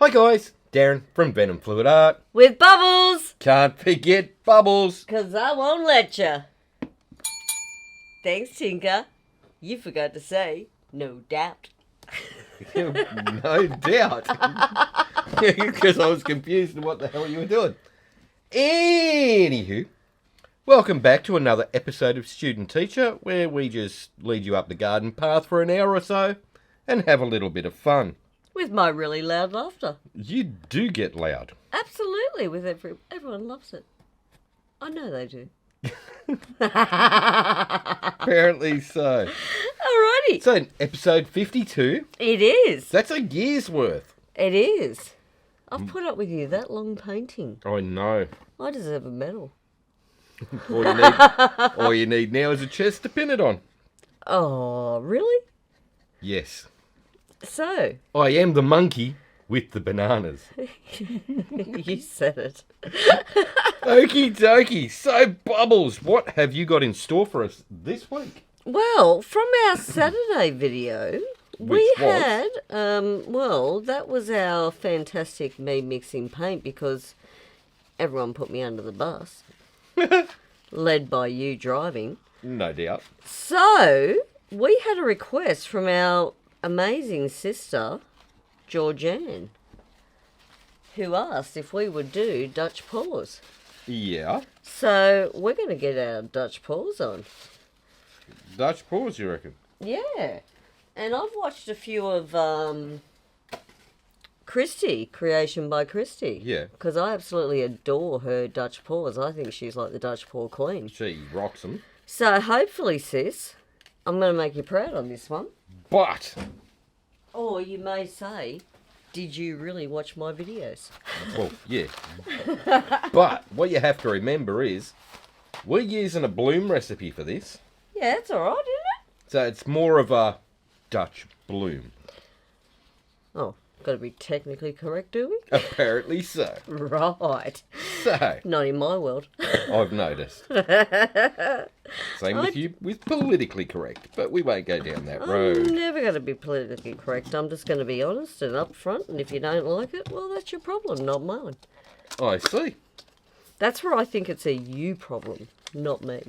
Hi guys, Darren from venomfluidart. With Bubbles! Can't forget Bubbles. 'Cause I won't let ya. Thanks, Tinker. You forgot to say, no doubt. No doubt. Because I was confused in what the hell you were doing. Anywho, welcome back to another episode of Student Teacher, where we just lead you up the garden path for an hour or so and have a little bit of fun. With my really loud laughter. You do get loud. Absolutely, with everyone loves it. I know they do. Apparently so. Alrighty. So, episode 52. It is. That's a year's worth. It is. I've put up with you that long painting. I know. I deserve a medal. All you need now is a chest to pin it on. Oh, really? Yes. So? I am the monkey with the bananas. You said it. Okie dokie. So, Bubbles, what have you got in store for us this week? Well, from our Saturday video, that was our fantastic me mixing paint because everyone put me under the bus. Led by you driving. No doubt. So, we had a request from our amazing sister, Georgianne, who asked if we would do Dutch paws. Yeah. So, we're going to get our Dutch paws on. Dutch paws, you reckon? Yeah. And I've watched a few of Kristey, Creation by Kristey. Yeah. Because I absolutely adore her Dutch paws. I think she's like the Dutch paw queen. She rocks them. So hopefully, sis, I'm going to make you proud on this one. But... Or you may say, did you really watch my videos? Well, yeah. But what you have to remember is, we're using a bloom recipe for this. Yeah, it's all right, isn't it? So it's more of a Dutch bloom. Oh, got to be technically correct, do we? Apparently so. Right. So, Not in my world. I've noticed. Same with you with politically correct, but we won't go down that road. I'm never going to be politically correct. I'm just going to be honest and upfront, and if you don't like it, well, that's your problem, not mine. I see. That's where I think it's a you problem, not me.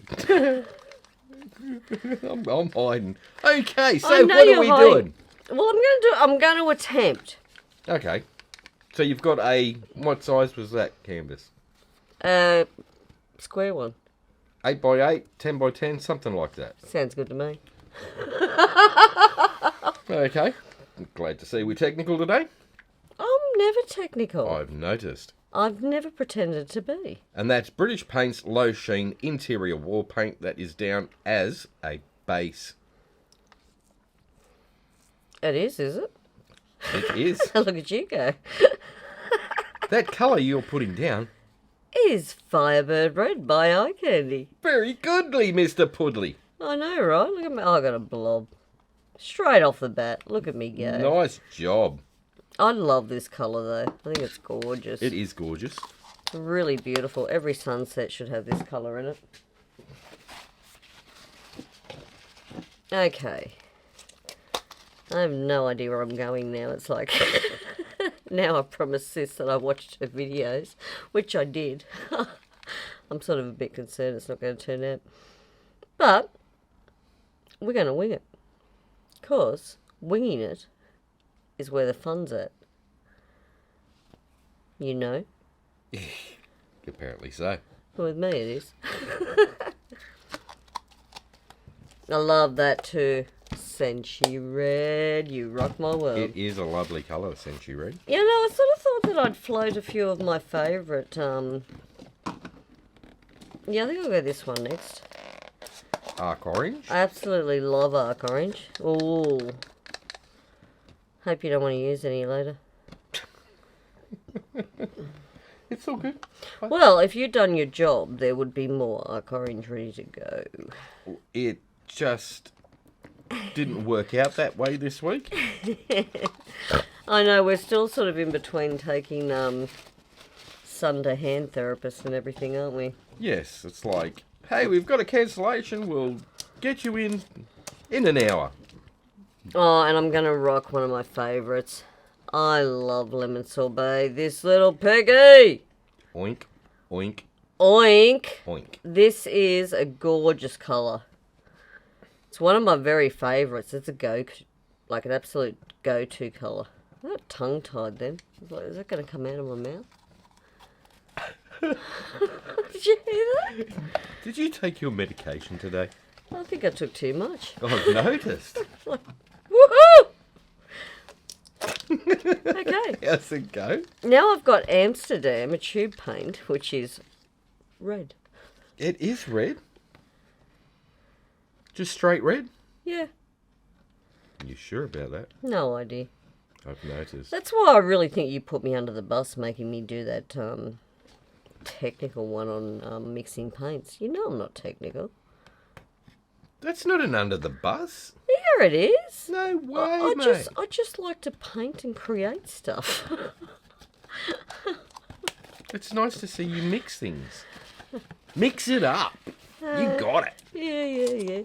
I'm hiding. Okay, so I know what are you're we hiding. doing? Well, I'm going to attempt. Okay. So you've got what size was that canvas? Square one. 8 by 8, 10 by 10, something like that. Sounds good to me. Okay. Glad to see we're technical today. I'm never technical. I've noticed. I've never pretended to be. And that's British Paint's low sheen interior wall paint that is down as a base. It is it? It is. Look at you go. That colour you're putting down Is Firebird Red by Eye Candy. very goodly, Mr. Pudley. I know, right? Look at me. I got a blob. Straight off the bat. Look at me go. Nice job. I love this colour though. I think it's gorgeous. It is gorgeous. Really beautiful. Every sunset should have this colour in it. Okay. I have no idea where I'm going now. It's like... Now I promised sis that I watched her videos, which I did. I'm sort of a bit concerned it's not going to turn out. But, we're going to wing it. Because winging it is where the fun's at. You know? Apparently so. Well, with me it is. I love that too. Senshi Red, you rock my world. It is a lovely colour, Senshi Red. You know, I sort of thought that I'd float a few of my favourite, Yeah, I think I'll go this one next. Arc Orange. I absolutely love Arc Orange. Ooh. Hope you don't want to use any later. It's all good. Well, if you'd done your job, there would be more Arc Orange ready to go. It just didn't work out that way this week. I know, we're still sort of in between taking Sunday hand therapist and everything, aren't we? Yes, it's like, hey, we've got a cancellation, we'll get you in an hour. Oh, and I'm going to rock one of my favourites. I love lemon sorbet. This little piggy. Oink, oink, Oink. oink. This is a gorgeous colour. It's one of my very favourites. It's like an absolute go-to colour. I got tongue-tied then. I was like, is that going to come out of my mouth? Did you hear that? Did you take your medication today? I think I took too much. I've noticed. Like, woohoo! Okay. How's it go? Now I've got Amsterdam, a tube paint, which is red. It is red. Just straight red? Yeah. You sure about that? No idea. I've noticed. That's why I really think you put me under the bus making me do that technical one on mixing paints. You know I'm not technical. That's not an under the bus. Here it is. No way, mate. I just like to paint and create stuff. It's nice to see you mix things. Mix it up. You got it. Yeah.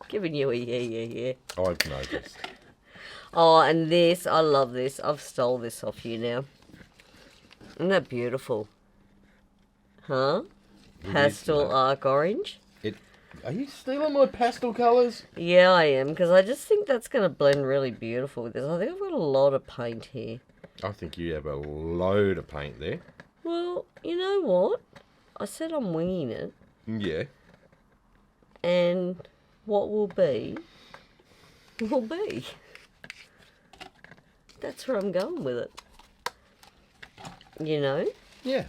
Giving you a yeah. I've noticed. Oh, and this, I love this. I've stole this off you now. Isn't that beautiful? Huh? Pastel arc orange. Are you stealing my pastel colours? Yeah, I am, because I just think that's going to blend really beautiful with this. I think I've got a lot of paint here. I think you have a load of paint there. Well, you know what? I said I'm winging it. Yeah. And what will be. That's where I'm going with it. You know? Yeah.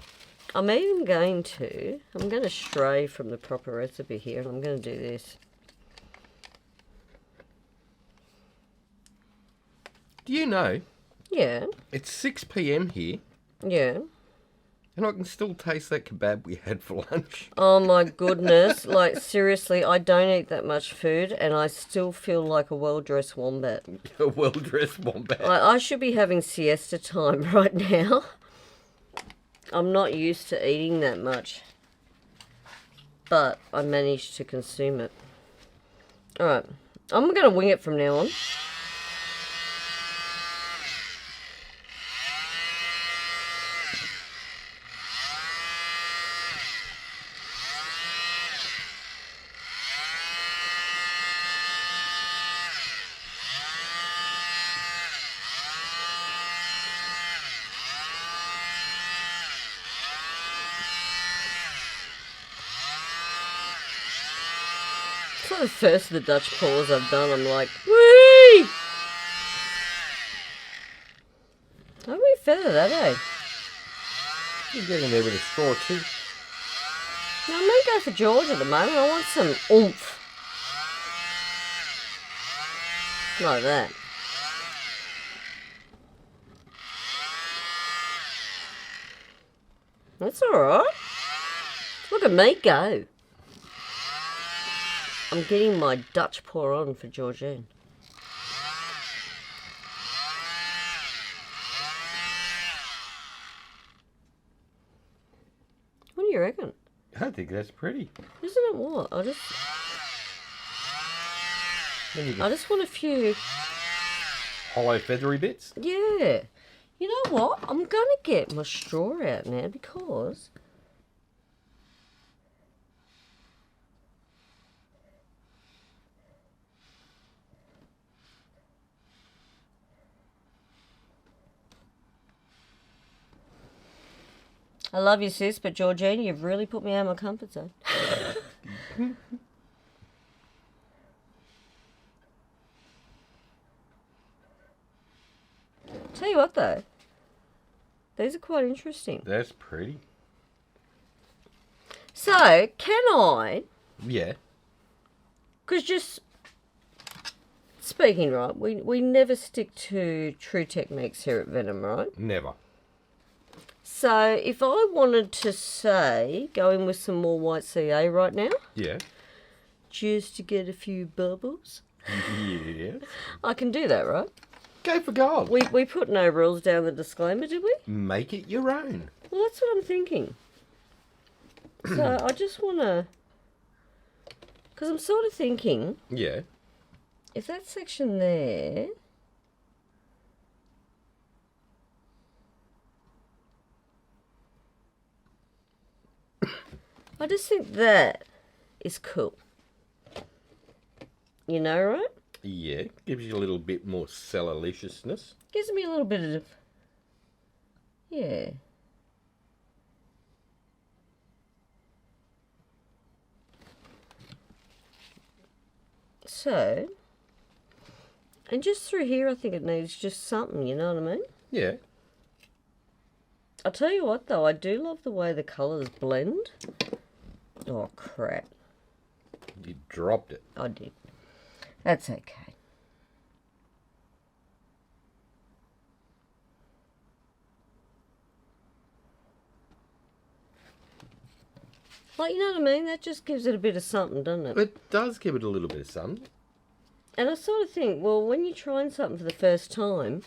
I'm even going to stray from the proper recipe here, and I'm going to do this. Do you know? Yeah. It's 6 p.m. here, Yeah. and I can still taste that kebab we had for lunch. Oh my goodness. Like, seriously, I don't eat that much food, and I still feel like a well-dressed wombat. A well-dressed wombat. I should be having siesta time right now. I'm not used to eating that much, but I managed to consume it. Alright, I'm going to wing it from now on. It's not the first of the Dutch pours I've done. I'm like, whee! How do we feather that, eh? You're getting there with a straw too. No, I might go for George at the moment. I want some oomph. Like that. That's alright. Look at me go. I'm getting my Dutch pour on for Georgine. What do you reckon? I think that's pretty. Isn't it what? I just want a few Hollow feathery bits? Yeah. You know what? I'm going to get my straw out now because I love you, sis, but Georgine, you've really put me out of my comfort zone. Tell you what, though. These are quite interesting. That's pretty. So, can I... Yeah. Because just... Speaking right, we never stick to true techniques here at Venom, right? Never. So, if I wanted to say, go in with some more white CA right now, Yeah. just to get a few bubbles, Yeah. I can do that, right? Go for gold. We put no rules down the disclaimer, did we? Make it your own. Well, that's what I'm thinking. So, I just want to... Because I'm sort of thinking, Yeah. if that section there I just think that is cool. You know, right? Yeah, gives you a little bit more celluliciousness. Gives me a little bit of... Yeah. So... And just through here, I think it needs just something, you know what I mean? Yeah. I'll tell you what, though, I do love the way the colours blend. Oh, crap. You dropped it. I did. That's okay. Like, you know what I mean? That just gives it a bit of something, doesn't it? It does give it a little bit of something. And I sort of think, well, when you're trying something for the first time,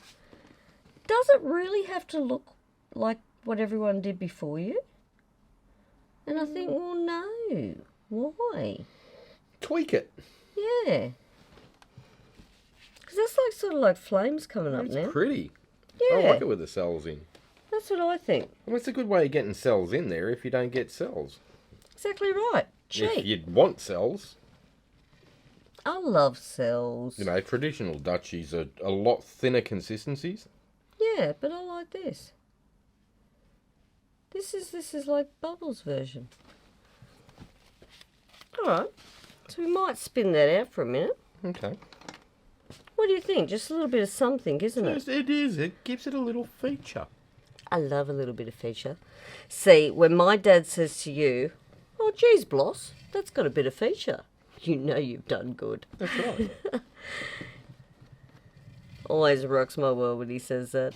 does it really have to look like what everyone did before you? And I think, well, no. Why? Tweak it. Yeah. Because that's like sort of like flames coming up now. It's pretty. Yeah. I like it with the cells in. That's what I think. Well, it's a good way of getting cells in there if you don't get cells. Exactly right. Cheap. If you'd want cells. I love cells. You know, traditional Dutchies are a lot thinner consistencies. Yeah, but I like this. This is like Bubbles' version. Alright. So we might spin that out for a minute. Okay. What do you think? Just a little bit of something, isn't it? It is. It gives it a little feature. I love a little bit of feature. See, when my dad says to you, oh, geez, Bloss, that's got a bit of feature, you know you've done good. That's right. Always rocks my world when he says that.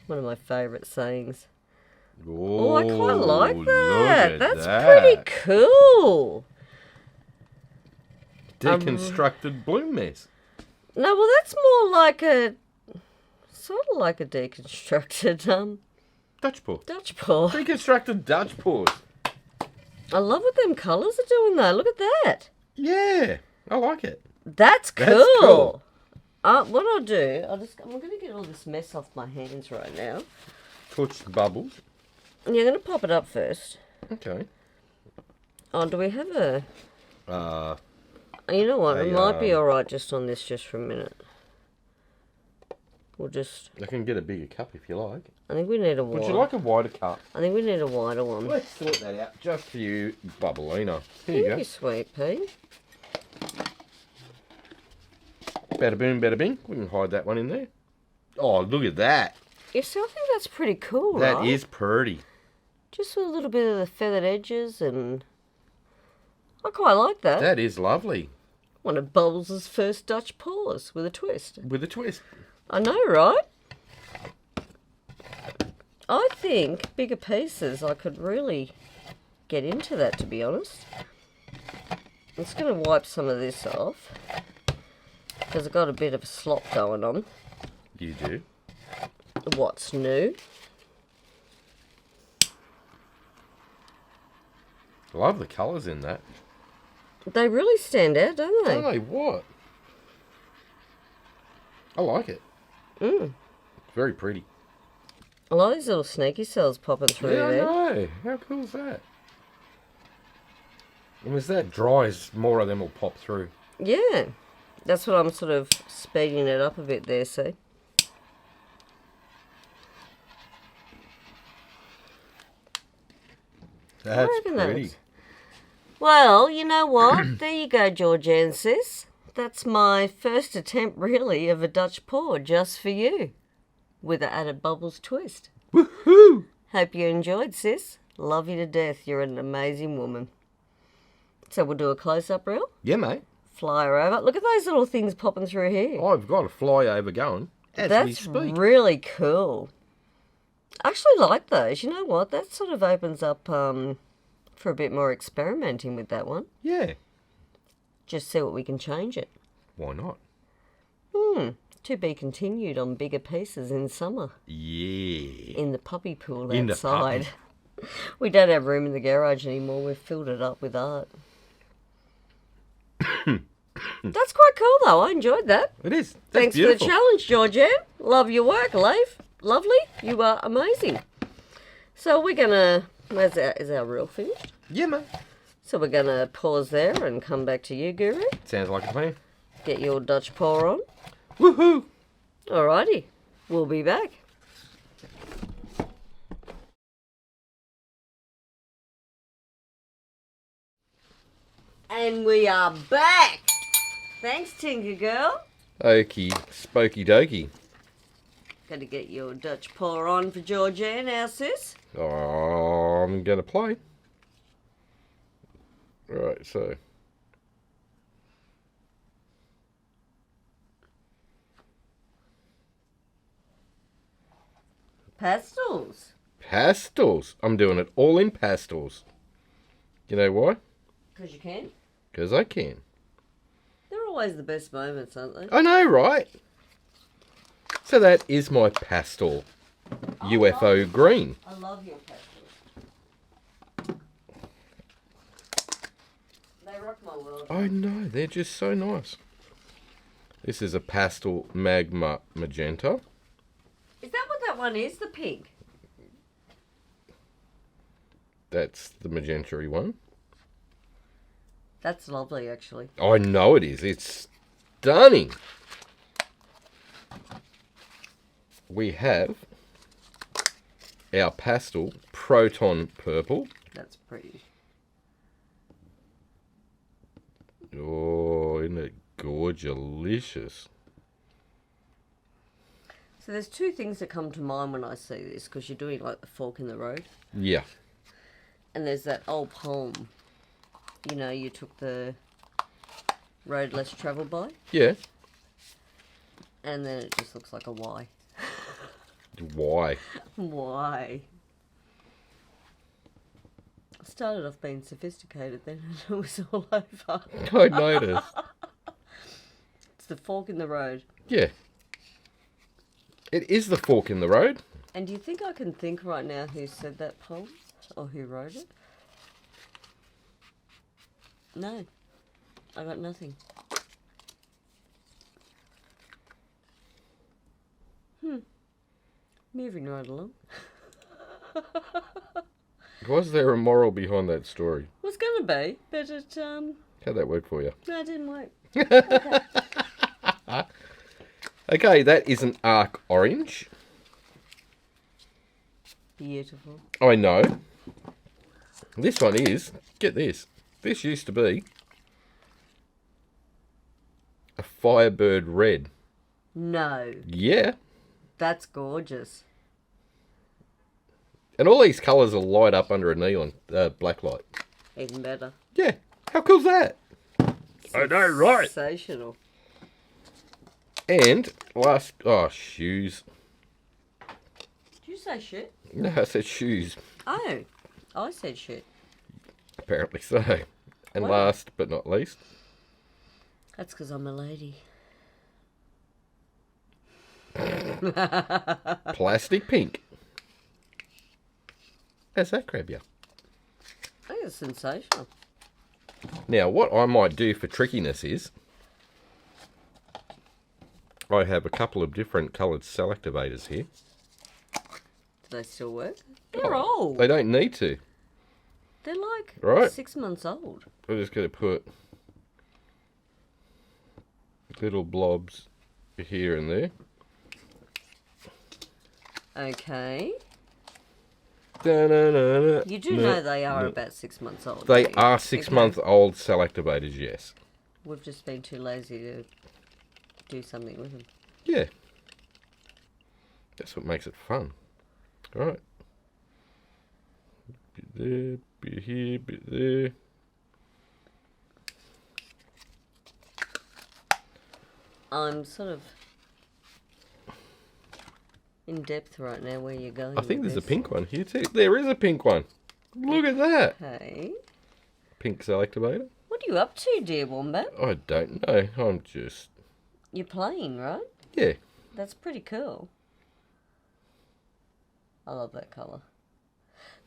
One of my favourite sayings. Oh, I quite like that. That's pretty cool. Deconstructed bloom mess. No, well, that's more like a... Sort of like a deconstructed, Dutch paw. Dutch paw. Deconstructed Dutch paws. I love what them colours are doing, though. Look at that. Yeah, I like it. That's cool. That's cool. What I'll do, I'm going to get all this mess off my hands right now. Touch the bubbles. You're going to pop it up first. Okay. Oh, do we have a... Uh... You know what? It might be all right just on this just for a minute. We'll just... I can get a bigger cup if you like. I think we need a wider... Would you like a wider cup? I think we need a wider one. Let's sort that out just for you, Bubblina. Here you go. Thank you, sweet pea. Bada boom, bada bing. We can hide that one in there. Oh, look at that. Yeah, so I think that's pretty cool, That right? is pretty. Just with a little bit of the feathered edges and... I quite like that. That is lovely. One of Bubbles' first Dutch paws with a twist. With a twist. I know, right? I think bigger pieces, I could really get into that, to be honest. I'm just going to wipe some of this off because I've got a bit of a slop going on. You do. What's new? Love the colours in that. They really stand out, don't they? Oh, what? I like it. Mm. Very pretty. I like these little sneaky cells popping through Yeah, there. I know. How cool is that? And as that dries, more of them will pop through. Yeah. That's what I'm sort of speeding it up a bit there, see? That's pretty. Well, you know what? There you go, Georgianne sis. That's my first attempt, really, of a Dutch paw just for you. With an added Bubbles twist. Woohoo! Hope you enjoyed, sis. Love you to death. You're an amazing woman. So we'll do a close-up reel. Yeah, mate. Fly her over. Look at those little things popping through here. I've got a flyover going as we That's speak. really cool. I actually like those. You know what? That sort of opens up for a bit more experimenting with that one. Yeah. Just see what we can change it. Why not? To be continued on bigger pieces in summer. Yeah. In the puppy pool In the outside. We don't have room in the garage anymore. We've filled it up with art. That's quite cool, though. I enjoyed that. It is. That's Thanks beautiful. for the challenge, Georgianne. Love your work, Leif. Lovely. You are amazing. So we're going to Is our reel finished? Yeah, mate. So we're going to pause there and come back to you, Guru. Sounds like a plan. Get your Dutch pour on. Woohoo! Alrighty. We'll be back. And we are back. Thanks, Tinker Girl. Okie, spokey dokey. Got to get your Dutch pour on for Georgianne, our sis. Oh, I'm going to play. Right, so. Pastels. Pastels. I'm doing it all in pastels. You know why? Because you can. Because I can. They're always the best moments, aren't they? I know, right? So that is my pastel UFO green. I love your pastels. They rock my world. I know, they're just so nice. This is a pastel magma magenta. Is that what that one is? The pink? That's the magenta-y one. That's lovely, actually. I know it is. It's stunning. We have our pastel proton purple. That's pretty. Oh, isn't it gorgeous? So there's two things that come to mind when I see this, because you're doing like the fork in the road. Yeah. And there's that old poem. You know, you took the road less travelled by. Yeah. And then it just looks like a Y. Why? Why? I started off being sophisticated then and it was all over. I noticed. It's the fork in the road. Yeah. It is the fork in the road. And do you think I can think right now who said that poem? Or who wrote it? No. I got nothing. Moving right along. Was there a moral behind that story? Was going to be, but it, How'd that work for you? no, it didn't work. Okay, that is an arc orange. Beautiful. I know. This one is, get this, this used to be a Firebird red. No. Yeah. That's gorgeous. And all these colours will light up under a neon black light. Even better. Yeah. How cool's that? I know, right? Sensational. And last, shoes. Did you say shit? No, I said shoes. Oh, I said shit. Apparently so. And Wow. last but not least. That's because I'm a lady. Plastic pink. How's that grab you? I think it's sensational. Now, what I might do for trickiness is I have a couple of different coloured cell activators here. Do they still work? They're old. They don't need to. They're like Right. 6 months old. I'm just going to put little blobs here and there. Okay. Da-na-na-na. You do know they are about 6 months old. They don't you? are 6 month old cell activators, yes. We've just been too lazy to do something with them. Yeah. That's what makes it fun. Alright. Bit there, bit here, bit there. I'm sort of in depth right now where you're going. I think with there's a this. pink one here too. There is a pink one. Look at that. Okay. Pink cell activator. What are you up to, dear Wombat? I don't know. I'm just... You're playing, right? Yeah. That's pretty cool. I love that colour.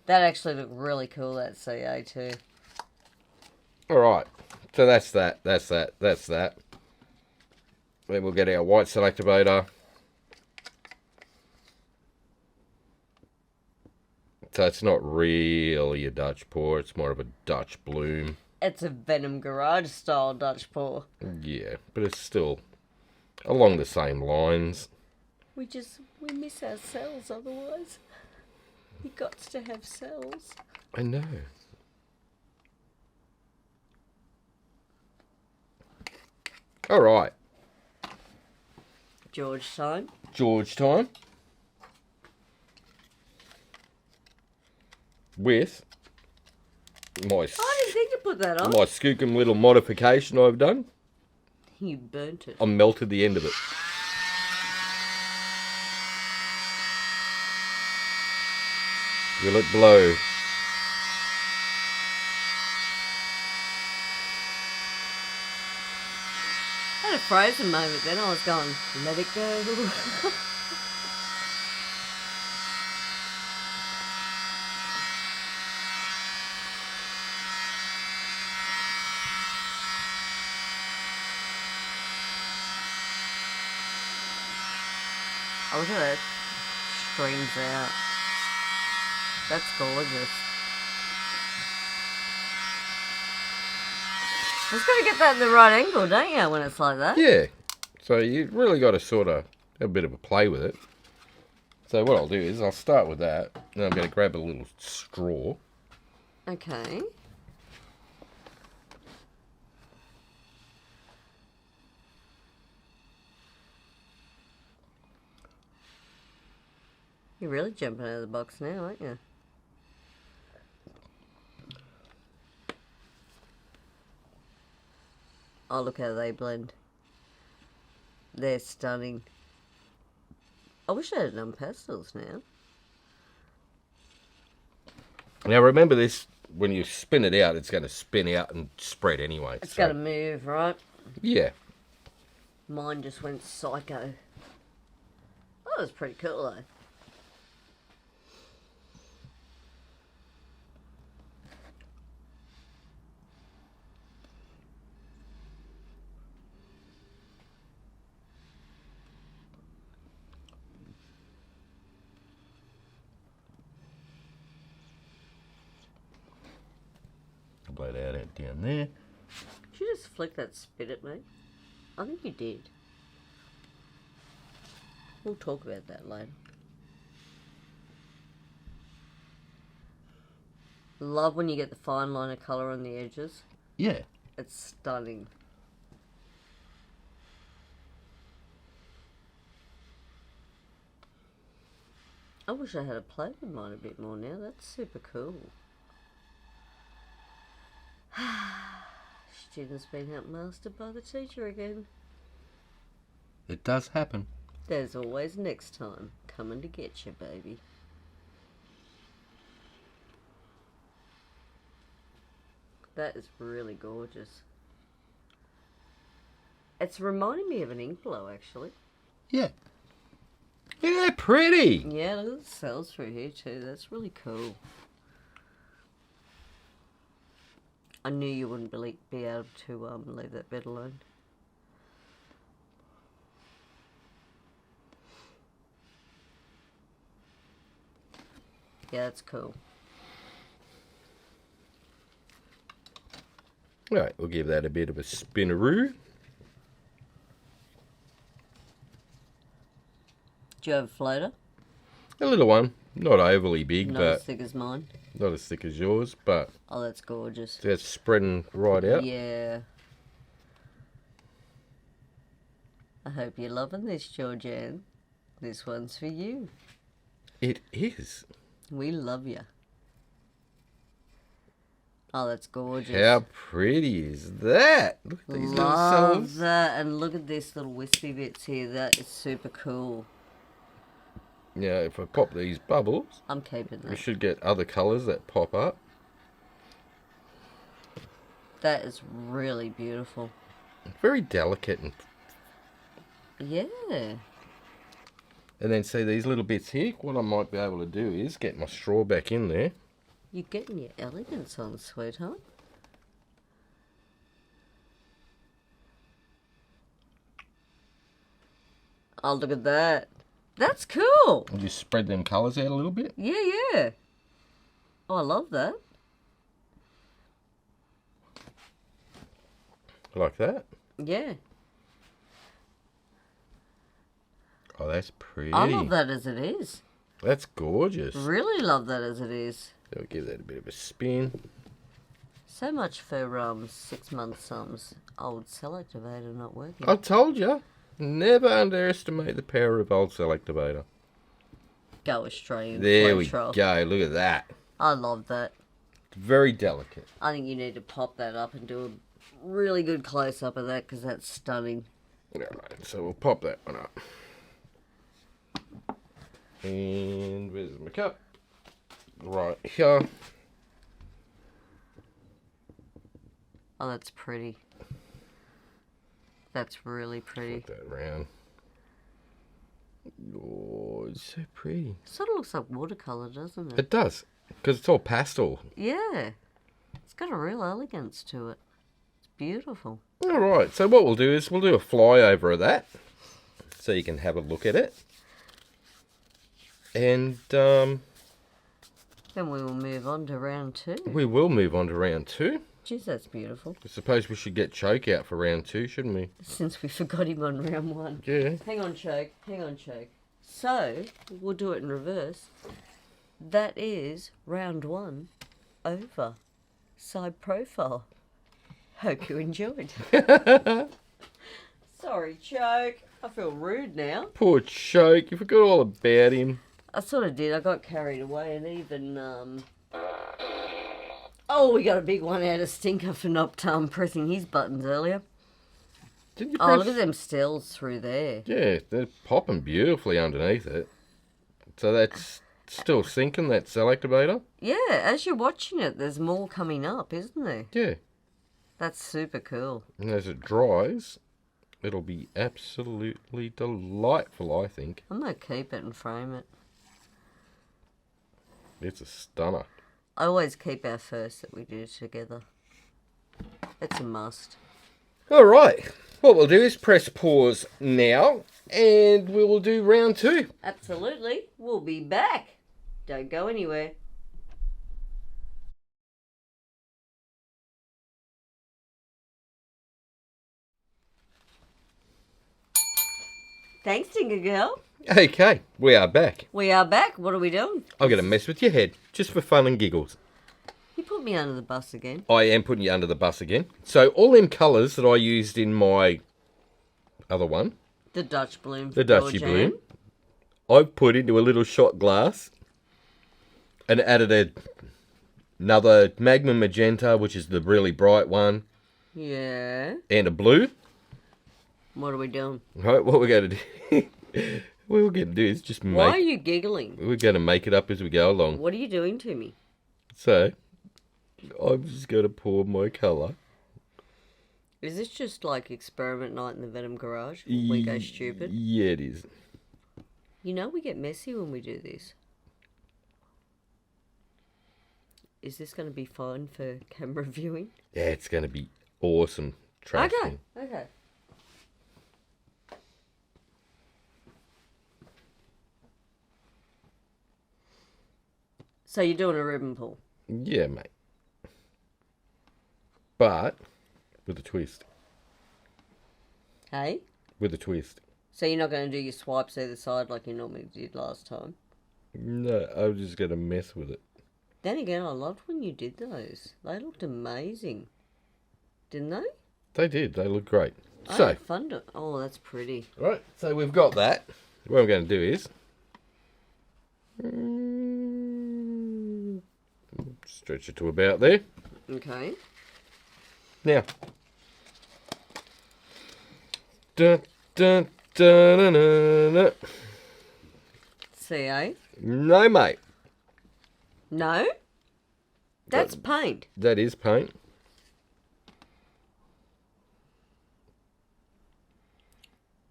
That actually looked really cool, that CA too. Alright. So that's that. That's that. That's that. Then we'll get our white cell activator. So it's not really a Dutch pour, it's more of a Dutch bloom. It's a Venom garage style Dutch pour. Yeah, but it's still along the same lines. We miss our cells otherwise. You got to have cells. I know. All right. George time. George time. With my I didn't think to put that on. my skookum little modification I've done. You burnt it. I melted the end of it. Will it blow? I had a frozen moment then. I was going, let it go. I wish that streams out. That's gorgeous. Just gotta get that in the right angle, don't you, when it's like that? Yeah. So you really got to sort of have a bit of a play with it. So what I'll do is I'll start with that. Then I'm going to grab a little straw. Okay. You're really jumping out of the box now, aren't you? Oh, look how they blend. They're stunning. I wish I had done pastels now. Now remember this, when you spin it out, it's going to spin out and spread anyway. It's got to move, right? Yeah. Mine just went psycho. That was pretty cool, though. Blow that out down there. Did you just flick that spit at me? I think you did. We'll talk about that later. Love when you get the fine line of colour on the edges. Yeah. It's stunning. I wish I had a play with mine a bit more now. That's super cool. Students being outmastered by the teacher again. It does happen. There's always next time coming to get you, baby. That is really gorgeous. It's reminding me of an ink blow, actually. Yeah. Yeah, pretty. Yeah, look at the cells through here too. That's really cool. I knew you wouldn't be able to leave that bed alone. Yeah, that's cool. Right, we'll give that a bit of a spinneroo. Do you have a floater? A little one, not overly big, Not but as thick as mine. not as thick as yours, but Oh, that's gorgeous. that's spreading right out. Yeah. I hope you're loving this, Georgianne. This one's for you. It is. We love you. Oh, that's gorgeous. How pretty is that? Look at these little Love cells. that. And look at this little wispy bits here. That is super cool. Now, if I pop these bubbles, I'm keeping we that. should get other colours that pop up. That is really beautiful. Very delicate. Yeah. And then see these little bits here? What I might be able to do is get my straw back in there. You're getting your elegance on, sweetheart. Oh, look at that. That's cool. And just spread them colours out a little bit. Yeah, yeah. Oh, I love that. Like that? Yeah. Oh, that's pretty. I love that as it is. That's gorgeous. Really love that as it is. I'll give that a bit of a spin. So much for 6 months old cell activator not working. I told you. Never underestimate the power of old cell activator. Go Australian. There we troll. go. Look at that. I love that. It's very delicate. I think you need to pop that up and do a really good close-up of that because that's stunning. Alright, so we'll pop that one up. And where's my cup? Right here. Oh, that's pretty. That's really pretty. Put that around. Oh, it's so pretty. Sort of looks like watercolour, doesn't it? It does, because it's all pastel. Yeah. It's got a real elegance to it. It's beautiful. Alright, so what we'll do is we'll do a flyover of that, so you can have a look at it. And Then we will move on to round 2. we will move on to round 2. Jeez, that's beautiful. I suppose we should get Choke out for round 2, shouldn't we? Since we forgot him on round 1. Yeah. Hang on, Choke. Hang on, Choke. So, we'll do it in reverse. That is round 1 over. Side profile. Hope you enjoyed. Sorry, Choke. I feel rude now. Poor Choke, you forgot all about him. I sort of did. I got carried away and even, Oh, we got a big one out of Stinker for not pressing his buttons earlier. Didn't you Oh, press... look at them stills through there. Yeah, they're popping beautifully underneath it. So that's still sinking, that cell activator? Yeah, as you're watching it, there's more coming up, isn't there? Yeah. That's super cool. And as it dries, it'll be absolutely delightful, I think. I'm going to keep it and frame it. It's a stunner. I always keep our first that we do together. It's a must. All right. What we'll do is press pause now, and we will do round 2. Absolutely. We'll be back. Don't go anywhere. Thanks, Tinker Girl. Okay, we are back. We are back. What are we doing? I'm going to mess with your head, just for fun and giggles. You put me under the bus again. I am putting you under the bus again. So all them colours that I used in my other one, The Dutch Bloom. the Dutchy Bloom, I've put into a little shot glass and added another Magma Magenta, which is the really bright one, Yeah. and a blue. What are we doing? Right, what we're going to do... what we're going to do is just make... Why are you giggling? We're going to make it up as we go along. What are you doing to me? So, I'm just going to pour my colour. Is this just like experiment night in the Venom garage? We go stupid. Yeah, it is. You know we get messy when we do this. Is this going to be fine for camera viewing? Yeah, it's going to be awesome. Trust me. Okay. So you're doing a ribbon pull? Yeah, mate. But with a twist. Hey? With a twist. So you're not going to do your swipes either side like you normally did last time? No, I was just going to mess with it. Then again, I loved when you did those. They looked amazing. Didn't they? They did. They look great. I So, had fun to... Oh, that's pretty. right. So we've got that. What I'm going to do is... stretch it to about there. Okay. Now. Dun, dun, dun, dun, dun, dun. CA? No, mate. No? That's paint. That is paint.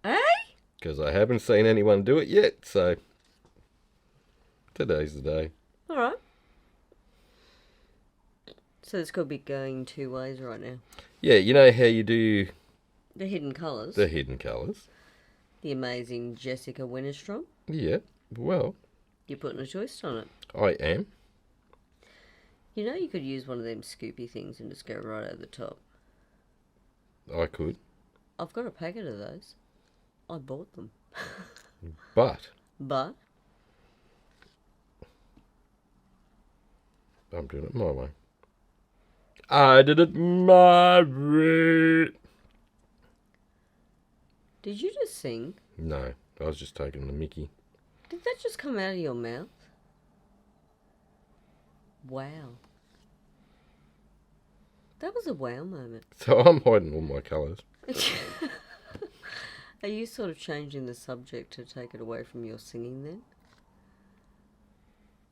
Eh? Because I haven't seen anyone do it yet, so today's the day. Alright. So this could be going 2 ways right now. Yeah, you know how you do The hidden colours. the hidden colours? The amazing Jessica Winterstrom. Yeah, well, You're putting a twist on it. I am. You know, you could use one of them scoopy things and just go right over the top. I could. I've got a packet of those. I bought them. But But I'm doing it my way. I did it my way. did you just sing? No, I was just taking the mickey. Did that just come out of your mouth? Wow. That was a wow moment. So I'm hiding all my colours. Are you sort of changing the subject to take it away from your singing then?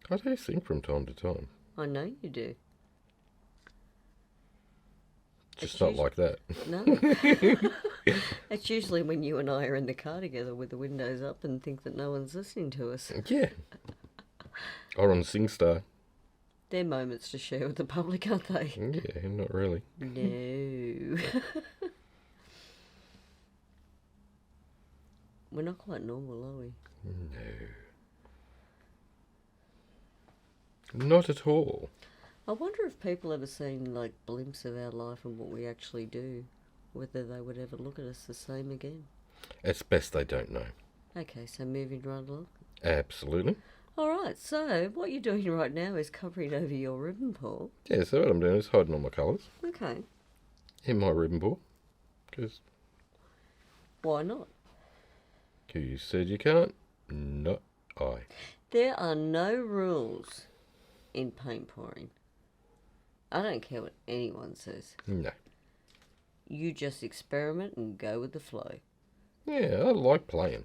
I do sing from time to time. I know you do. Just not like that. No. It's usually when you and I are in the car together with the windows up and think that no one's listening to us. Yeah. Or on SingStar. They're moments to share with the public, aren't they? Yeah, not really. No. We're not quite normal, are we? No. Not at all. I wonder if people ever seen like blimps of our life and what we actually do, whether they would ever look at us the same again. It's best they don't know. Okay, so moving right along. Absolutely. All right, so what you're doing right now is covering over your ribbon ball. Yeah, so what I'm doing is hiding all my colours Okay. in my ribbon ball. Because Why not? you said you can't, not I. There are no rules in paint pouring. I don't care what anyone says. No. You just experiment and go with the flow. Yeah, I like playing.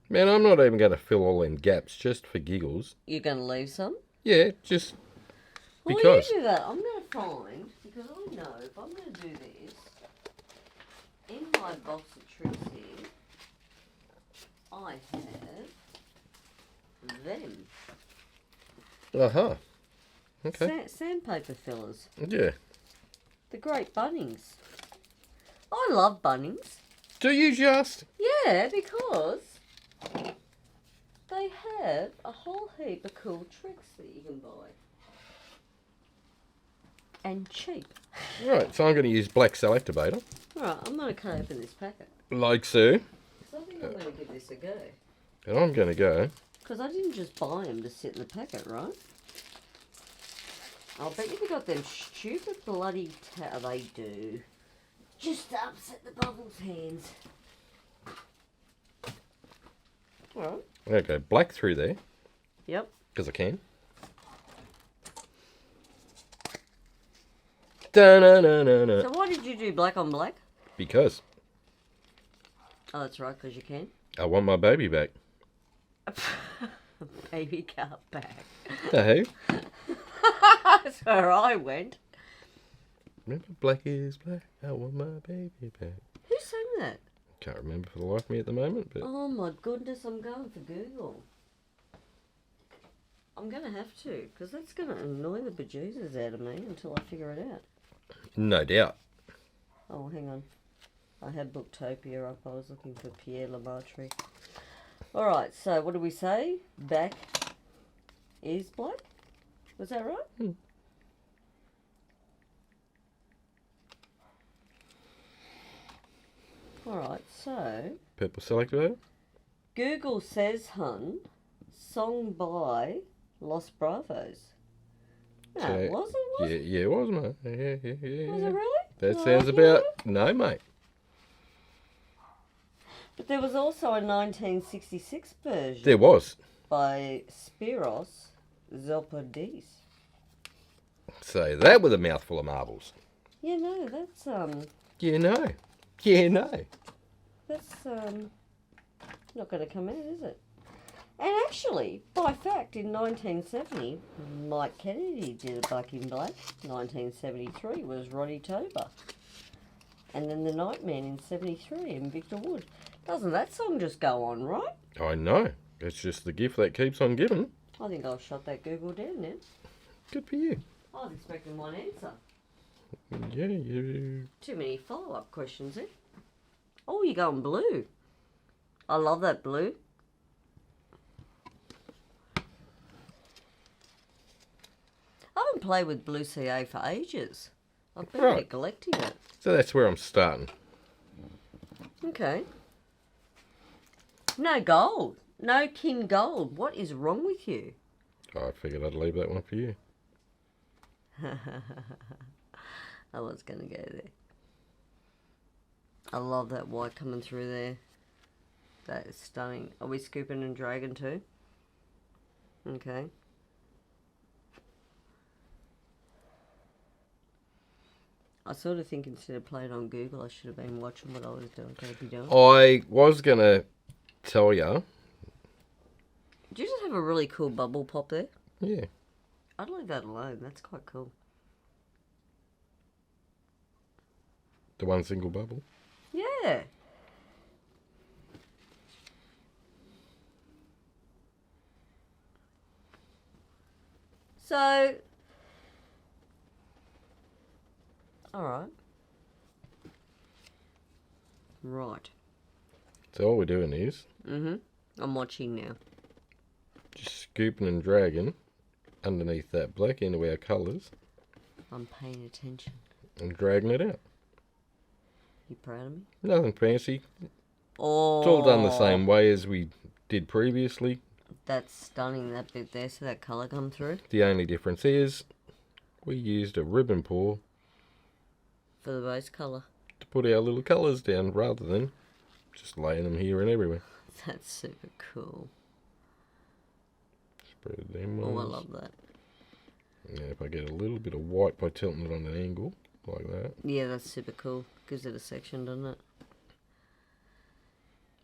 Man, I'm not even going to fill all them gaps just for giggles. You're going to leave some? Yeah, just Well, because. you do that. I'm going to find, because I know if I'm going to do this, in my box of tricks here, I have them. Uh-huh. Okay. Sandpaper fillers. Yeah. The great Bunnings. I love Bunnings. Do you just? Yeah, because they have a whole heap of cool tricks that you can buy. And cheap. Right, so I'm going to use black cell activator. Alright, I'm going to cut open this packet. Like so. So I think I'm going to give this a go. And I'm going to go. Because I didn't just buy them to sit in the packet, right? I'll bet you they got them stupid bloody they do. Just to upset the bubbles hands. Alright. I'm going to go black through there. Yep. Because I can. Da-na-na-na-na. So why did you do black on black? Because Oh, that's right, because you can. I want my baby back. Baby car back. Hey, That's where I went. remember black is black. I want my baby back. Who sang that? Can't remember for the life of me at the moment, but Oh my goodness, I'm going for Google. I'm going to have to, because that's going to annoy the bejesus out of me until I figure it out. no doubt. Oh, hang on. I had Booktopia up. I was looking for Pierre Lamartrie. Alright, so what do we say? Back is black? Was that right? Alright, so Purple cell activator. Google says, hun, song by Los Bravos. No, So, it wasn't, was it? Yeah, it was, mate. Yeah. Was it really? That No, sounds I about... thought- No, mate. But there was also a 1966 version There was. by Spiros Zopodis. So that was a mouthful of marbles. Yeah, no, that's You know. Yeah, no. that's not going to come out, is it? And actually, by fact, in 1970, Mike Kennedy did a Black in Black. 1973 was Roddy Tober. And then The Nightman in 73 and Victor Wood. Doesn't that song just go on, right? I know. It's just the gift that keeps on giving. I think I'll shut that Google down now. Good for you. I was expecting one answer. Yeah, you... Too many follow-up questions, eh? Oh, you're going blue. I love that blue. haven't played with blue CA for ages. I've been Right. neglecting it. So that's where I'm starting. Okay. No gold. No kin gold. What is wrong with you? I figured I'd leave that one for you. I was going to go there. I love that white coming through there. That is stunning. Are we scooping and dragging too? Okay. I sort of think instead of playing on Google, I should have been watching what I was going to be doing. I was going to tell you. Did you just have a really cool bubble pop there? Yeah. I'd leave that alone. That's quite cool. The one single bubble. Yeah. So, alright. Right. So all we're doing is I'm watching now. just scooping and dragging underneath that black into our colours I'm paying attention. and dragging it out. You proud of me? Nothing fancy. Oh. It's all done the same way as we did previously. That's stunning, that bit there, so that colour come through. The only difference is we used a ribbon pour For the base colour. to put our little colours down rather than just laying them here and everywhere. That's super cool. Spread them Oh, I ones. love that. Yeah, if I get a little bit of white by tilting it on an angle, like that. Yeah, that's super cool. Gives it a section, doesn't it?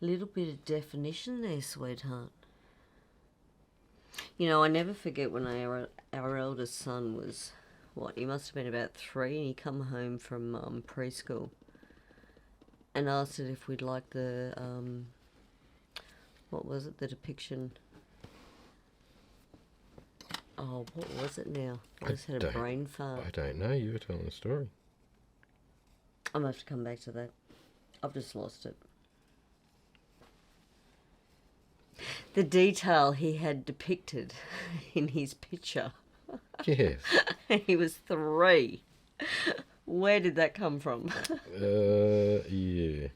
Little bit of definition there, sweetheart. You know, I never forget when our eldest son was, what, he must have been about 3, and he come home from preschool and asked it if we'd like the, what was it, the depiction. Oh, what was it now? I just had a brain fart. I don't know, you were telling the story. I'm going to have to come back to that. I've just lost it. The detail he had depicted in his picture. Yes. He was 3. Where did that come from? Yeah.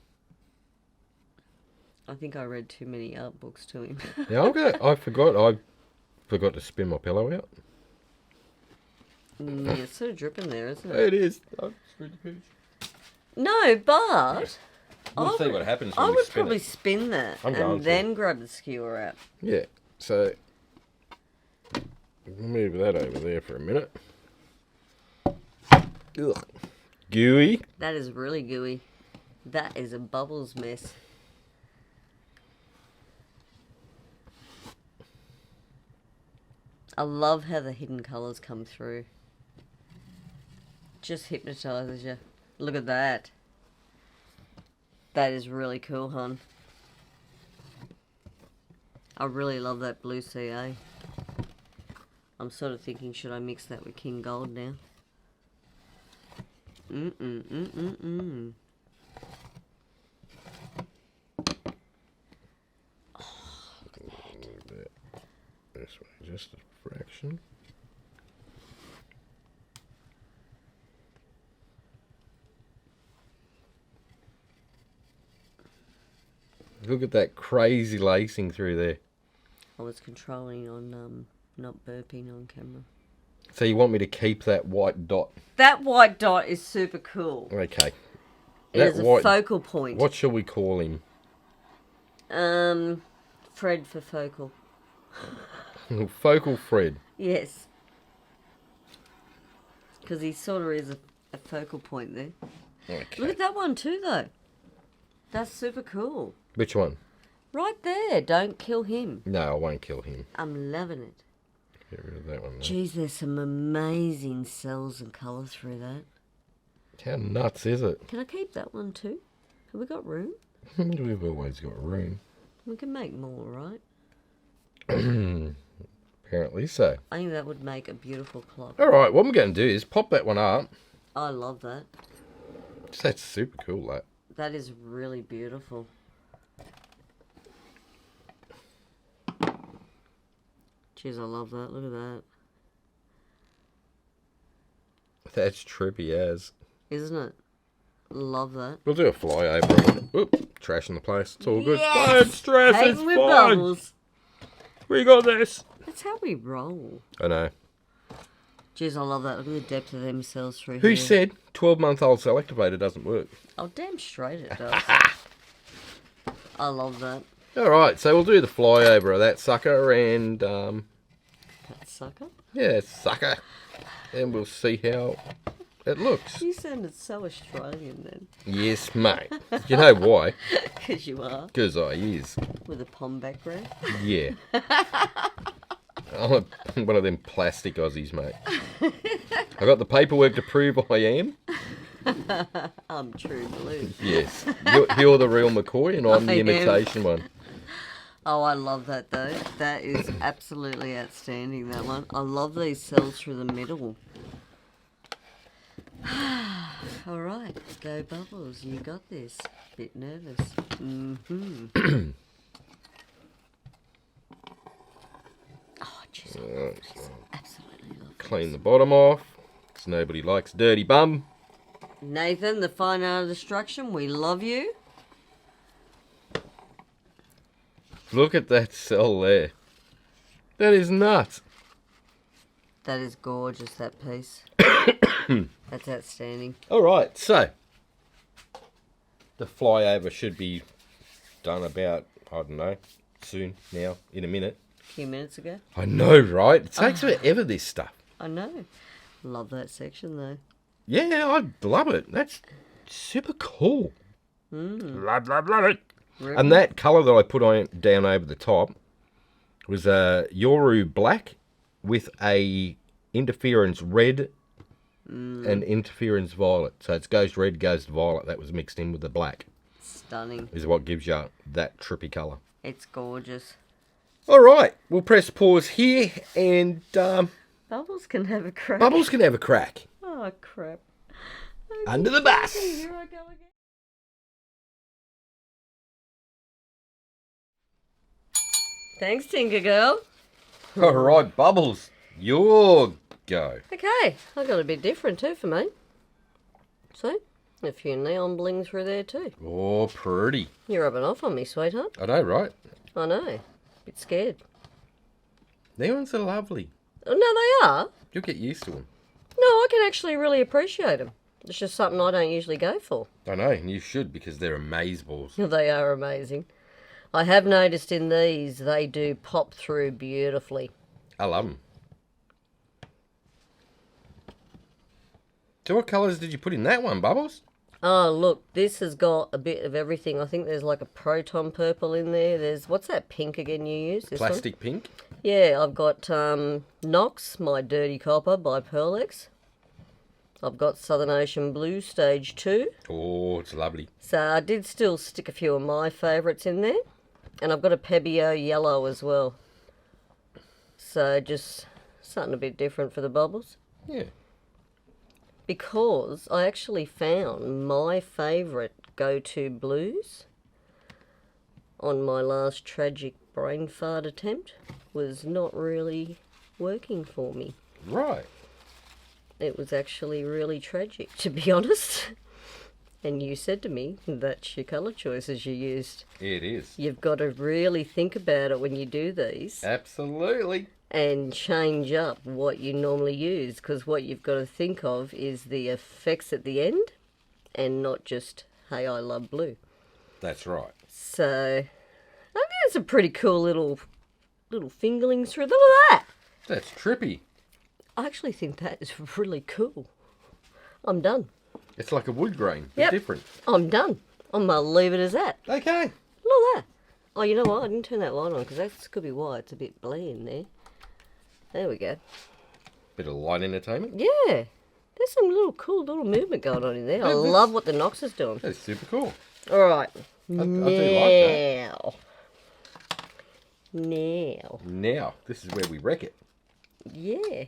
I think I read too many art books to him. Yeah, I forgot to spin my pillow out. It's sort of dripping there, isn't it? It is. I'll spread the page. No, but We'll see what happens when I we would spin probably it. spin that I'm going and to. then grab the skewer out. Yeah, so move that over there for a minute. Ugh. Gooey. That is really gooey. That is a bubbles mess. I love how the hidden colours come through. Just hypnotises you. Look at that. That is really cool, hon. I really love that blue CA. I'm sort of thinking, should I mix that with King Gold now? Mm-mm. Move that this way, just a fraction. Look at that crazy lacing through there. I was controlling on not burping on camera. So you want me to keep that white dot? That white dot is super cool. Okay. It is a focal point. What shall we call him? Fred for focal. Focal Fred. Yes. Because he sort of is a focal point there. Okay. Look at that one too, though. That's super cool. Which one? Right there. Don't kill him. No, I won't kill him. I'm loving it. Get rid of that one. Though. Geez, there's some amazing cells and colour through that. How nuts is it? Can I keep that one too? Have we got room? We've always got room. We can make more, right? Apparently so. I think that would make a beautiful clock. Alright, what we're going to do is pop that one up. I love that. That's super cool, that. That is really beautiful. Jeez, I love that. Look at that. That's trippy as. Isn't it? Love that. We'll do a fly over. Oop, trash in the place. It's all good. Yes! Don't stress, Hating it's with fine. bubbles. We got this. That's how we roll. I know. Jeez, I love that. Look at the depth of them cells through Who here. said 12-month-old cell activator doesn't work? Oh, damn straight it does. I love that. Alright, so we'll do the fly over of that sucker and, That sucker. yeah, sucker. And we'll see how it looks. You sounded so Australian then. Yes, mate. You know why? Because you are. Because I is. With a pom background. Yeah. I'm one of them plastic Aussies, mate. I got the paperwork to prove I am. I'm true blue. Yes. You're the real McCoy and I'm I the am. imitation one. Oh, I love that though. That is absolutely outstanding, that one. I love these cells through the middle. All right, go Bubbles. You got this. Bit nervous. Mm-hmm. Oh, jeez, I love this. Absolutely love Clean the bottom off. Because nobody likes dirty bum. Nathan, the fine art of destruction, we love you. Look at that cell there. That is nuts. That is gorgeous, that piece. That's outstanding. Alright, so. The flyover should be done about, I don't know, soon, now, in a minute. A few minutes ago. I know, right? It takes forever, this stuff. I know. Love that section though. Yeah, I love it. That's super cool. Love it. Really? And that colour that I put on down over the top was a Yoru black with a interference red and interference violet. So it goes red, goes violet. That was mixed in with the black. Stunning. Is what gives you that trippy colour. It's gorgeous. All right, we'll press pause here and Bubbles can have a crack. Bubbles can have a crack. Oh, crap. Under the bus. Here I go again. Thanks, Tinker Girl. All right, Bubbles, your go. Okay, I got a bit different too for me. See? A few neon bling through there too. Oh, pretty. You're rubbing off on me, sweetheart. I know, right? I know. Bit scared. Neons are lovely. Oh, no, they are. You'll get used to them. No, I can actually really appreciate them. It's just something I don't usually go for. I know, and you should because they're amazeballs. They are amazing. I have noticed in these, they do pop through beautifully. I love them. So what colours did you put in that one, Bubbles? Oh, look, this has got a bit of everything. I think there's like a proton purple in there. There's, what's that pink again you use? This Plastic pink? one? Yeah, I've got Nox, My Dirty Copper by Pearlex. I've got Southern Ocean Blue Stage 2. Oh, it's lovely. So I did still stick a few of my favourites in there. And I've got a Pebbio Yellow as well. So just something a bit different for the Bubbles. Yeah. Because I actually found my favourite go-to blues on my last tragic brain fart attempt was not really working for me. Right. It was actually really tragic, to be honest. And you said to me, that's your colour choices you used. It is. You've got to really think about it when you do these Absolutely. and change up what you normally use, because what you've got to think of is the effects at the end and not just, hey, I love blue. That's right. So I think it's a pretty cool little fingerlings through. Look at that. That's trippy. I actually think that is really cool. I'm done. It's like a wood grain, but Yep. different. I'm done. I'm going to leave it as that. Okay. Look at that. Oh, you know what? I didn't turn that light on because that could be why it's a bit bland there. There we go. Bit of light entertainment. Yeah. There's some cool little movement going on in there. I Yeah, that's- love what the Nox is doing. That's super cool. All right. I do like Now. Now. Now, this is where we wreck it. Yeah.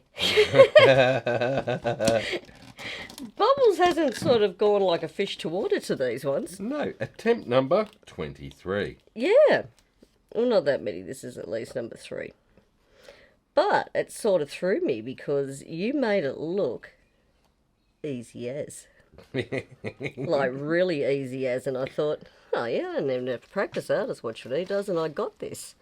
Bubbles hasn't sort of gone like a fish to water to these ones. No, attempt number 23. Yeah. Well, not that many. This is at least number 3. But it sort of threw me because you made it look easy as. Like, really easy as. And I thought, oh, yeah, I don't even have to practice that. That's what he does, and I got this.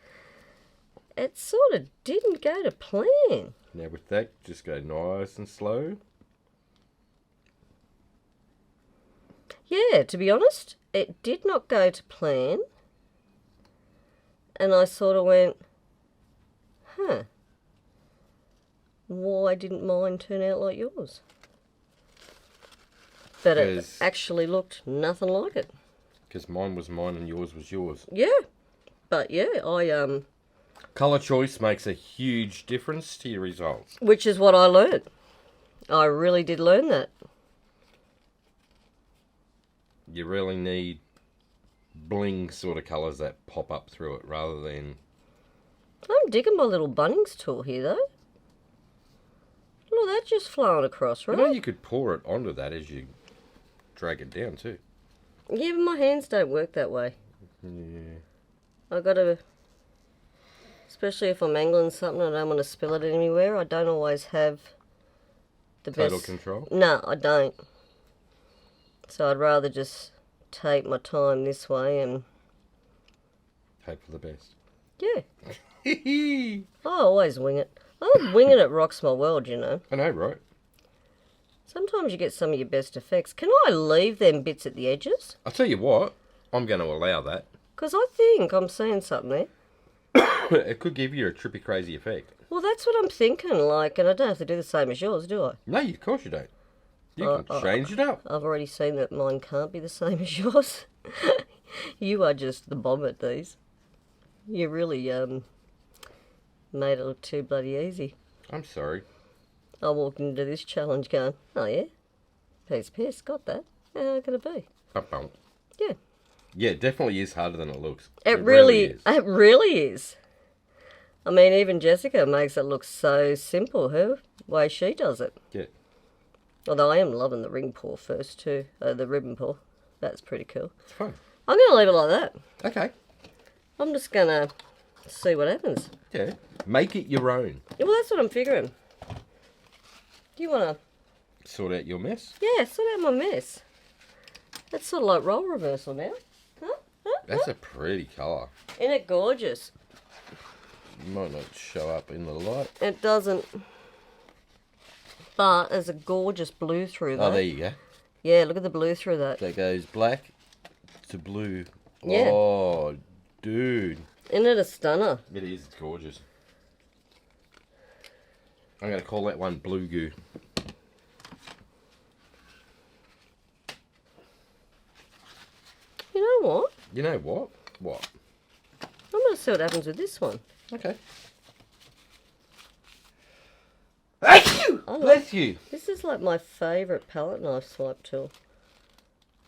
It sort of didn't go to plan. Now with that, just go nice and slow. Yeah, to be honest, it did not go to plan. And I sort of went, huh, why didn't mine turn out like yours? But it actually looked nothing like it. Because mine was mine and yours was yours. Yeah, but yeah, Colour choice makes a huge difference to your results. Which is what I learned. I really did learn that. You really need bling sort of colours that pop up through it rather than... I'm digging my little Bunnings tool here, though. Look at that just flowing across, right? You know, you could pour it onto that as you drag it down too. Yeah, but my hands don't work that way. Yeah. I gotta... Especially if I'm angling something, I don't want to spill it anywhere. I don't always have the Total best... control? No, I don't. So I'd rather just take my time this way and... Hope for the best. Yeah. I always wing it. Winging it rocks my world, you know. I know, right? Sometimes you get some of your best effects. Can I leave them bits at the edges? I'll tell you what, I'm going to allow that. Because I think I'm seeing something there. It could give you a trippy crazy effect. Well, that's what I'm thinking, like, and I don't have to do the same as yours, do I? No, of course you don't. You can change it up. I've already seen that mine can't be the same as yours. You are just the bomb at these. You really made it look too bloody easy. I'm sorry. I walked into this challenge going, oh yeah, piss, got that. How can it be? Yeah. Yeah, it definitely is harder than it looks. It really is. I mean, even Jessica makes it look so simple, her way she does it. Yeah. Although I am loving the ring pour first too, the ribbon pour. That's pretty cool. It's fun. I'm going to leave it like that. Okay. I'm just going to see what happens. Yeah. Make it your own. Yeah, well, that's what I'm figuring. Do you want to... Sort out your mess? Yeah, sort out my mess. That's sort of like role reversal now. That's a pretty colour. Isn't it gorgeous? Might not show up in the light. It doesn't. But there's a gorgeous blue through that. Oh, there you go. Yeah, look at the blue through that. That goes black to blue. Yeah. Oh, dude. Isn't it a stunner? It is. It's gorgeous. I'm going to call that one Blue Goo. You know what? You know what? What? I'm going to see what happens with this one. Okay. Bless you. This is like my favourite palette knife swipe tool.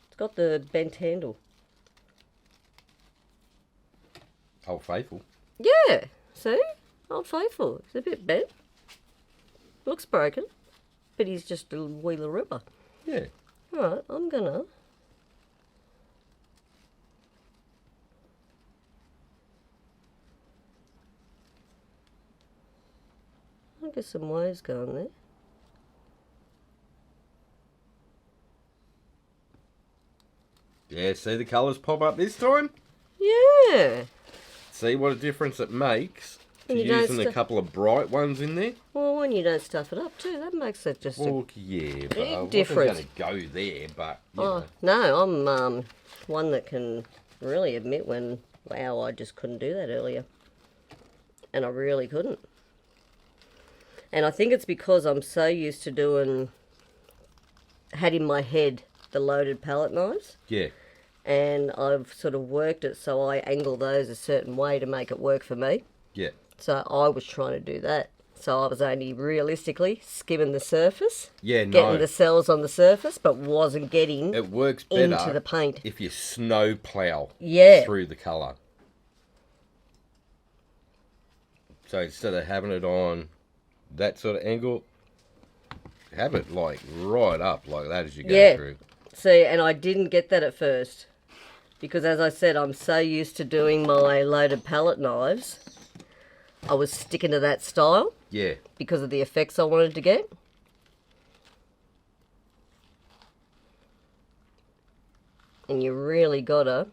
It's got the bent handle. Old Faithful. Yeah. See? Old Faithful. It's a bit bent. Looks broken. But he's just a wee little ripper. Yeah. Alright, I'm gonna... I'll get some waves going there. Yeah, see the colours pop up this time? Yeah. See what a difference it makes to You don't using a couple of bright ones in there? Well, when you don't stuff it up too, that makes it just Well, yeah, but I wasn't difference. going to go there, but, you Oh, know. no, I'm one that can really admit when, wow, I just couldn't do that earlier. And I really couldn't. And I think it's because I'm so used to doing, had in my head the loaded palette knives. Yeah. And I've sort of worked it so I angle those a certain way to make it work for me. Yeah. So I was trying to do that. So I was only realistically skimming the surface. Yeah, no. Getting the cells on the surface, but wasn't getting It works better into the paint. if you snow plough Yeah. through the colour. So instead of having it on that sort of angle, have it like right up like that as you go through. See, and I didn't get that at first. Because as I said, I'm so used to doing my loaded palette knives. I was sticking to that style. Yeah. Because of the effects I wanted to get. And you really gotta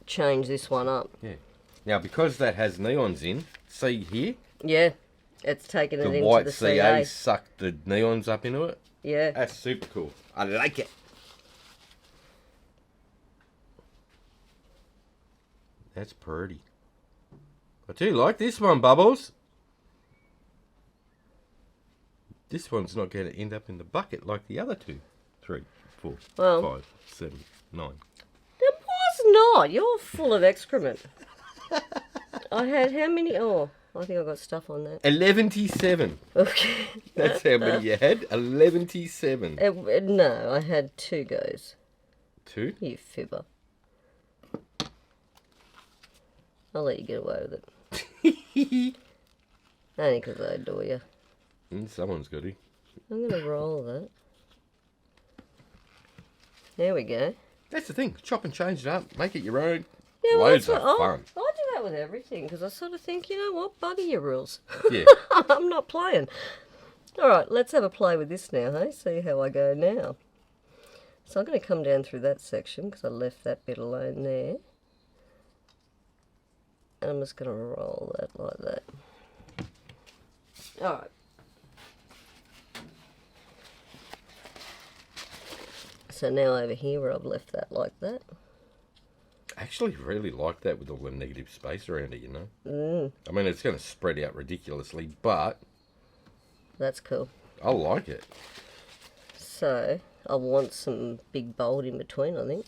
change this one up. Yeah. Now, because that has neons in, see here? Yeah, it's taken it The into white the CA CA. sucked the neons up into it. Yeah. That's super cool. I like it. That's pretty. I do like this one, Bubbles. This one's not going to end up in the bucket like the other two. 3, 4, Well. 5, 7, 9. It was not. You're full of excrement. I had how many? Oh, I think I got stuff on that. 11-7. Okay. That's how many you had. 11-7. No, I had 2 goes. 2? You fibber. I'll let you get away with it. Only because I adore you. Someone's got it. I'm going to roll that. There we go. That's the thing. Chop and change it up. Make it your own. Yeah, well, Loads that's of what, fun. I do that with everything because I sort of think, you know what, bugger your rules. Yeah. I'm not playing. All right, let's have a play with this now, hey? See how I go now. So I'm going to come down through that section because I left that bit alone there. And I'm just going to roll that like that. All right. So now over here where I've left that like that. I actually really like that with all the negative space around it, you know. Mm, I mean, it's going to spread out ridiculously, but that's cool. I like it. So I want some big bold in between, I think.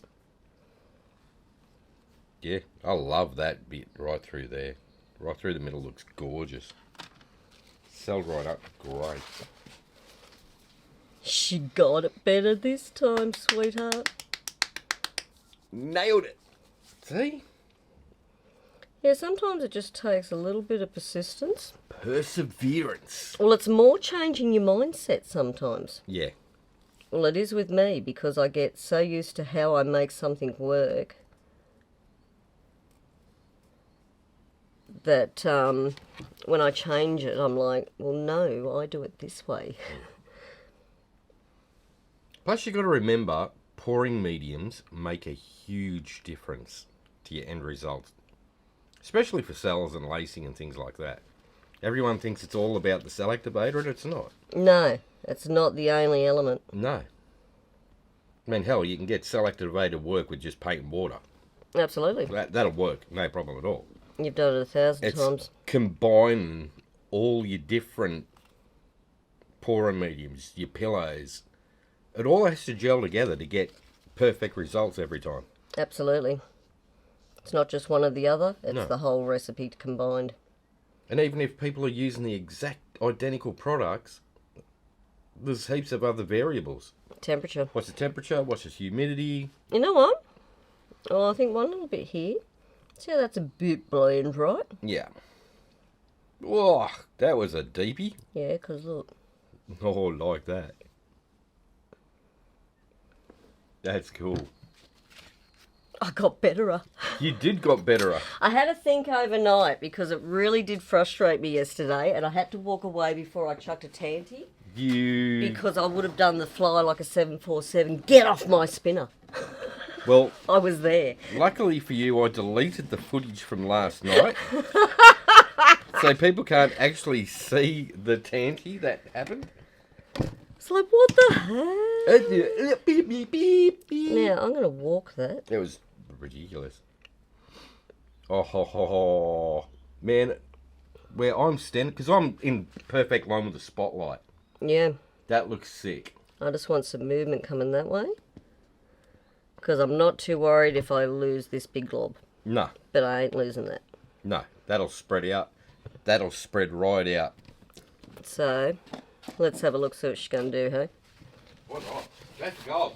Yeah, I love that bit right through there. Right through the middle looks gorgeous. Celled right up, great. She got it better this time, sweetheart. Nailed it. See? Yeah, sometimes it just takes a little bit of persistence. Perseverance. Well, it's more changing your mindset sometimes. Yeah. Well, it is with me because I get so used to how I make something work that when I change it, I'm like, well, no, I do it this way. Plus, you got to remember, pouring mediums make a huge difference to your end result, especially for cells and lacing and things like that. Everyone thinks it's all about the cell activator, and it's not. No, it's not the only element. No. I mean, hell, you can get cell activator work with just paint and water. Absolutely. That'll work, no problem at all. You've done it 1,000 It's times. combining all your different pouring mediums, your pillows. It all has to gel together to get perfect results every time. Absolutely. It's not just one or the other, it's No. the whole recipe combined. And even if people are using the exact identical products, there's heaps of other variables. Temperature. What's the temperature? What's the humidity? You know what? Oh, I think one little bit here. See how that's a bit bland, right? Yeah. Oh, that was a deepie. Yeah, because look. Oh, like that. That's cool. I got betterer. You did got betterer. I had to think overnight because it really did frustrate me yesterday and I had to walk away before I chucked a tanty You... because I would have done the fly like a 747. Get off my spinner. Well, I was there. luckily for you, I deleted the footage from last night. So people can't actually see the tanty that happened. It's like, what the hell? Beep, beep, beep, beep. Now, I'm going to walk that. It was ridiculous. Oh, ho, ho, ho. Man, where I'm standing, because I'm in perfect line with the spotlight. Yeah. That looks sick. I just want some movement coming that way. Because I'm not too worried if I lose this big glob. No, But I ain't losing that. no, that'll spread out. That'll spread right out. So, let's have a look, see what she's going to do, hey? What not? Let's go.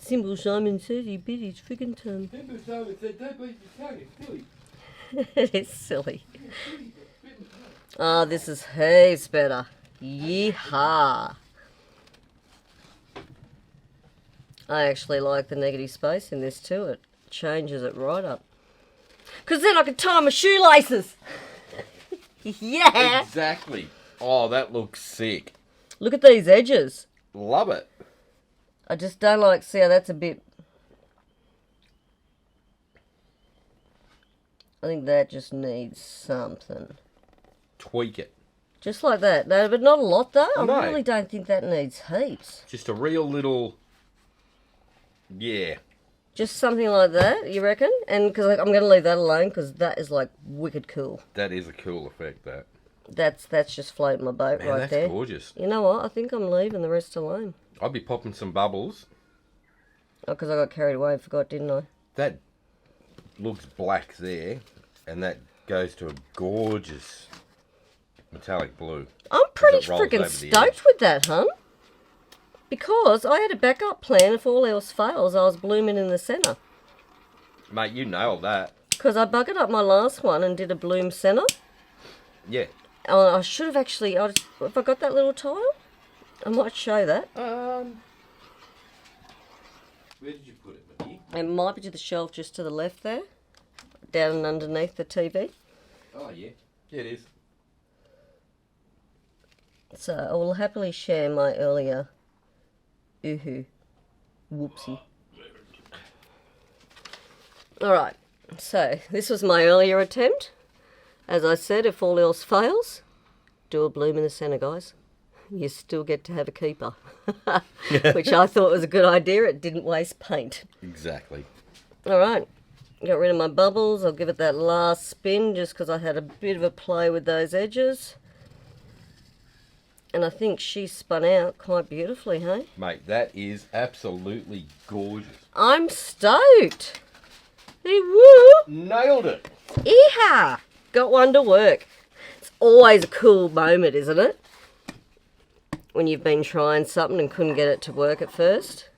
Simple Simon says he bit his friggin' tongue. It is silly. Oh, this is heaps better. Yeehaw. I actually like the negative space in this too. It changes it right up. Because then I can tie my shoelaces. Yeah. Exactly. Oh, that looks sick. Look at these edges. Love it. I just don't like, see how that's a bit... I think that just needs something. Tweak it. Just like that. No, but not a lot though. No. I really don't think that needs heaps. Just a real little... Yeah. Just something like that, you reckon? And because I'm going to leave that alone because that is like wicked cool. That is a cool effect, that. That's just floating my boat Man, right that's there. gorgeous. You know what? I think I'm leaving the rest alone. I'd be popping some bubbles. Oh, because I got carried away and forgot, didn't I? That looks black there, and that goes to a gorgeous metallic blue. I'm pretty As it rolls freaking over the stoked with that, hun. Because I had a backup plan. If all else fails, I was blooming in the centre. Mate, you nailed that. Because I buggered up my last one and did a bloom centre. Yeah. Oh, I should have actually... If I got that little tile, I might show that. Where did you put it, Mickey? It might be to the shelf just to the left there. Down and underneath the TV. Oh, yeah. Yeah, it is. So I will happily share my earlier... Oohoo. Whoopsie. Alright, so this was my earlier attempt. As I said, if all else fails, do a bloom in the centre, guys. You still get to have a keeper. Which I thought was a good idea. It didn't waste paint. Exactly. Alright, got rid of my bubbles. I'll give it that last spin just because I had a bit of a play with those edges. And I think she spun out quite beautifully, hey? Mate, that is absolutely gorgeous. I'm stoked. Hey, woo! Nailed it. Eeha! Got one to work. It's always a cool moment, isn't it? When you've been trying something and couldn't get it to work at first.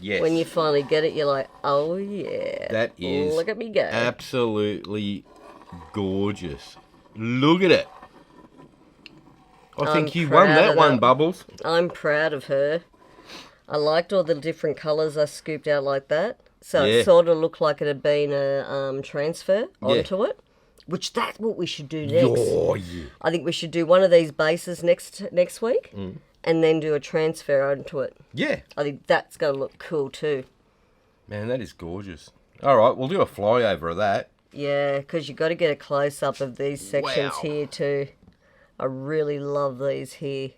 Yes. When you finally get it, you're like, oh yeah. That is Look at me go. absolutely gorgeous. Look at it. I think you won that one, Bubbles. I'm proud of her. I liked all the different colours I scooped out like that. So Yeah. it sort of looked like it had been a transfer onto it. Which that's what we should do next. Oh, yeah. I think we should do one of these bases next week and then do a transfer onto it. Yeah. I think that's going to look cool too. Man, that is gorgeous. All right, we'll do a flyover of that. Yeah, because you've got to get a close-up of these sections Wow. here too. I really love these here.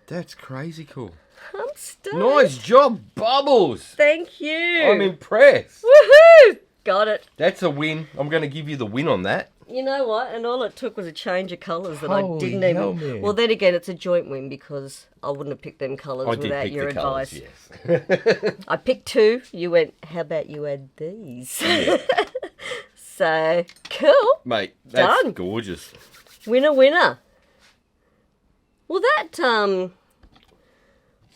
That's crazy cool. I'm stoked. Nice job, Bubbles. Thank you. I'm impressed. Woohoo! Got it. That's a win. I'm going to give you the win on that. You know what? And all it took was a change of colours that Holy I didn't hell, even... man. Well, then again, it's a joint win because I wouldn't have picked them colours I did without pick your the colours, advice. yes. I picked two. You went, how about you add these? So, cool. Mate, that's Done. gorgeous. Winner, winner. Well, that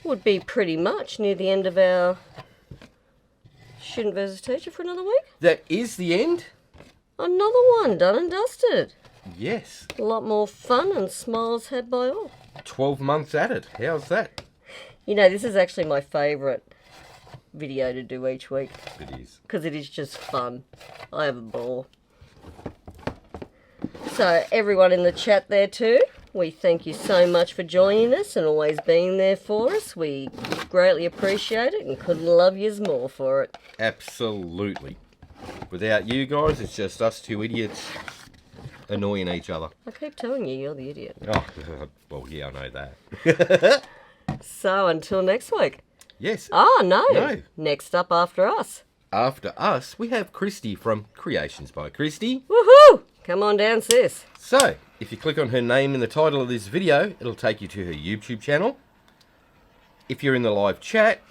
would be pretty much near the end of our Student versus Teacher for another week. That is the end? Another one done and dusted. Yes. A lot more fun and smiles had by all. 12 months at it. How's that? You know, this is actually my favourite video to do each week It is. because it is just fun. I have a ball. So, everyone in the chat there too, we thank you so much for joining us and always being there for us. We greatly appreciate it and couldn't love yous more for it. Absolutely. Without you guys, it's just us two idiots annoying each other. I keep telling you, you're the idiot. Oh, well, yeah, I know that. So, until next week. Yes. Oh, no. No. Next up after us. After us, we have Kristey from Creations by Kristey. Woohoo! Come on down, sis. So, if you click on her name in the title of this video, it'll take you to her YouTube channel. If you're in the live chat,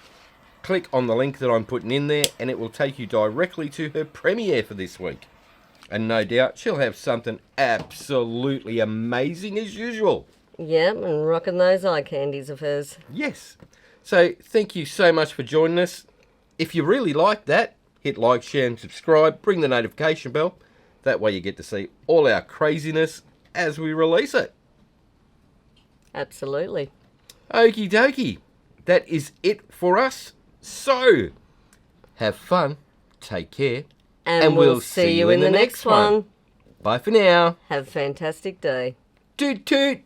click on the link that I'm putting in there and it will take you directly to her premiere for this week. And no doubt she'll have something absolutely amazing as usual. Yep, and rocking those eye candies of hers. Yes. So, thank you so much for joining us. If you really like that, hit like, share and subscribe. Bring the notification bell. That way you get to see all our craziness as we release it. Absolutely. Okie dokie. That is it for us. So, have fun, take care, And we'll see you in the next one. Bye for now. Have a fantastic day. Toot toot.